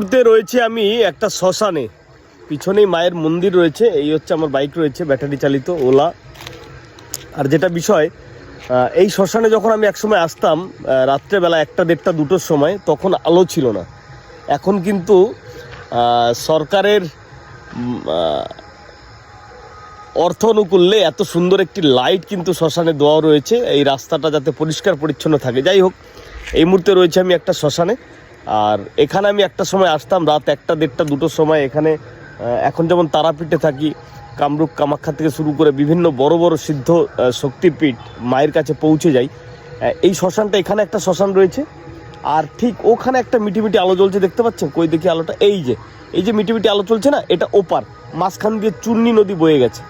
মুহূর্তে রয়েছে আমি একটা শ্মশানে, পিছনেই মায়ের মন্দির রয়েছে, এই হচ্ছে আমার বাইক রয়েছে ব্যাটারি চালিত ওলা। আর যেটা বিষয়, এই শ্মশানে যখন আমি একসময় আসতাম রাত্রেবেলা 1টা 1:30 2টোর সময়, তখন আলো ছিল না। এখন কিন্তু সরকারের অর্থ অনুকূল্যে এত সুন্দর একটি লাইট কিন্তু শ্মশানে দেওয়া রয়েছে, এই রাস্তাটা যাতে পরিষ্কার পরিচ্ছন্ন থাকে। যাই হোক, এই মুহূর্তে রয়েছে আমি একটা শ্মশানে। আর এখানে আমি একটা সময় আসতাম রাত 1টা 1:30 2টোর সময়। এখানে এখন যেমন তারাপীঠে থাকি, কামরূপ কামাখ্যা থেকে শুরু করে বিভিন্ন বড় বড় সিদ্ধ শক্তিপীঠ মায়ের কাছে পৌঁছে যাই। এই শ্মশানটা, এখানে একটা শ্মশান রয়েছে। আর ঠিক ওখানে একটা মিটিমিটি আলো জ্বলছে, দেখতে পাচ্ছেন? কই দেখি আলোটা, এই যে মিটিমিটি আলো চলছে না, এটা ওপার মাঝখান দিয়ে চূর্ণী নদী বয়ে গেছে।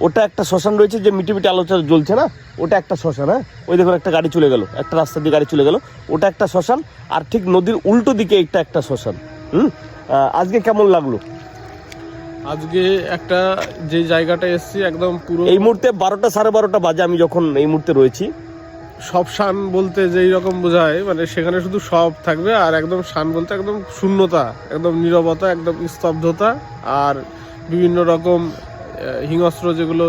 ওটা একটা শ্মশান রয়েছে, যে মিটিমিটি আলোটা জ্বলছে না, ওটা একটা শ্মশান। হ্যাঁ, ওই দেখুন একটা গাড়ি চলে গেল, একটা রাস্তা দিয়ে গাড়ি চলে গেল, ওটা একটা শ্মশান। আর ঠিক নদীর উল্টো দিকে এটা একটা শ্মশান। আজকে কেমন লাগলো? আজকে একটা যে জায়গাটা এসছি একদম পুরো এই মুহূর্তে 12টা 12:30 বাজে, আমি যখন এই মুহূর্তে রয়েছি। সব শান বলতে যেই রকম বোঝায়, মানে সেখানে শুধু সব থাকবে, আর একদম শান বলতে একদম শূন্যতা, একদম নীরবতা, একদম স্তব্ধতা, আর বিভিন্ন রকম হিংস্র যেগুলো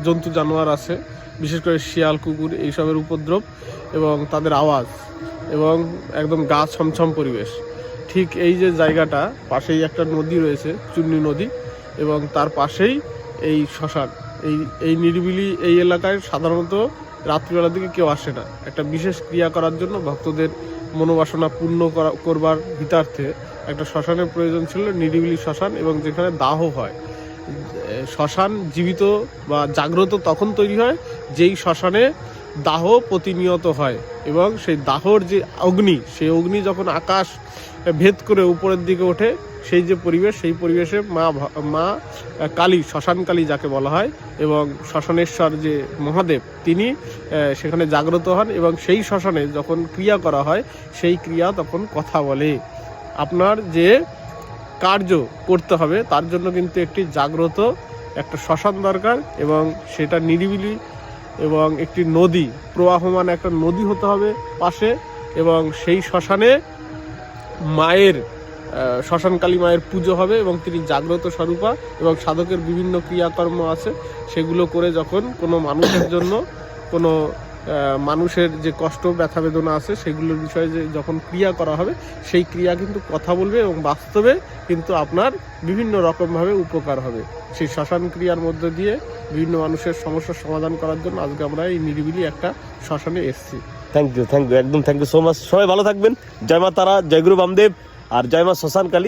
জন্তু জানোয়ার আছে, বিশেষ করে শিয়াল কুকুর এইসবের উপদ্রব এবং তাদের আওয়াজ, এবং একদম গা ছমছম পরিবেশ। ঠিক এই যে জায়গাটা, পাশেই একটা নদী রয়েছে, চূর্ণী নদী, এবং তার পাশেই এই শ্মশান। এই নিরিবিলি এই এলাকায় সাধারণত রাত্রিবেলার দিকে কেউ আসে না। একটা বিশেষ ক্রিয়া করার জন্য, ভক্তদের মনোবাসনা পূর্ণ করবার হিতার্থে একটা শ্মশানের প্রয়োজন ছিল, নিরিবিলি শ্মশান, এবং যেখানে দাহ হয়। শ্মশান জীবিত বা জাগ্রত তখন তৈরি হয় যেই শ্মশানে দাহ প্রতিনিয়ত হয়, এবং সেই দাহর যে অগ্নি, সেই অগ্নি যখন আকাশ ভেদ করে উপরের দিকে ওঠে, সেই যে পরিবেশ, সেই পরিবেশে মা কালী, শ্মশান কালী যাকে বলা হয়, এবং শ্মশানেশ্বর যে মহাদেব, তিনি সেখানে জাগ্রত হন, এবং সেই শ্মশানে যখন ক্রিয়া করা হয়, সেই ক্রিয়া তখন কথা বলে। আপনার যে কার্য করতে হবে তার জন্য কিন্তু একটি জাগ্রত একটা শ্মশান দরকার, এবং সেটা নিরিবিলি এবং একটি নদী, প্রবাহমান একটা নদী হতে হবে পাশে, এবং সেই শ্মশানে মায়ের, শ্মশানকালী মায়ের পুজো হবে, এবং তিনি জাগ্রত স্বরূপা, এবং সাধকের বিভিন্ন ক্রিয়াকর্ম আছে, সেগুলো করে যখন কোনো মানুষের জন্য, কোনো মানুষের যে কষ্ট ব্যথা বেদনা আছে সেগুলোর বিষয়ে যে যখন ক্রিয়া করা হবে, সেই ক্রিয়া কিন্তু কথা বলবে, এবং বাস্তবে কিন্তু আপনার বিভিন্ন রকমভাবে উপকার হবে। সেই শ্মশান ক্রিয়ার মধ্যে দিয়ে বিভিন্ন মানুষের সমস্যার সমাধান করার জন্য আজকে আমরা এই নিরিবিলি একটা শ্মশানে এসেছি। থ্যাংক ইউ, একদম থ্যাংক ইউ সো মাচ। সবাই ভালো থাকবেন। জয় মা তারা, জয় গুরু বামদেব, আর জয় মা শ্মশান কালী।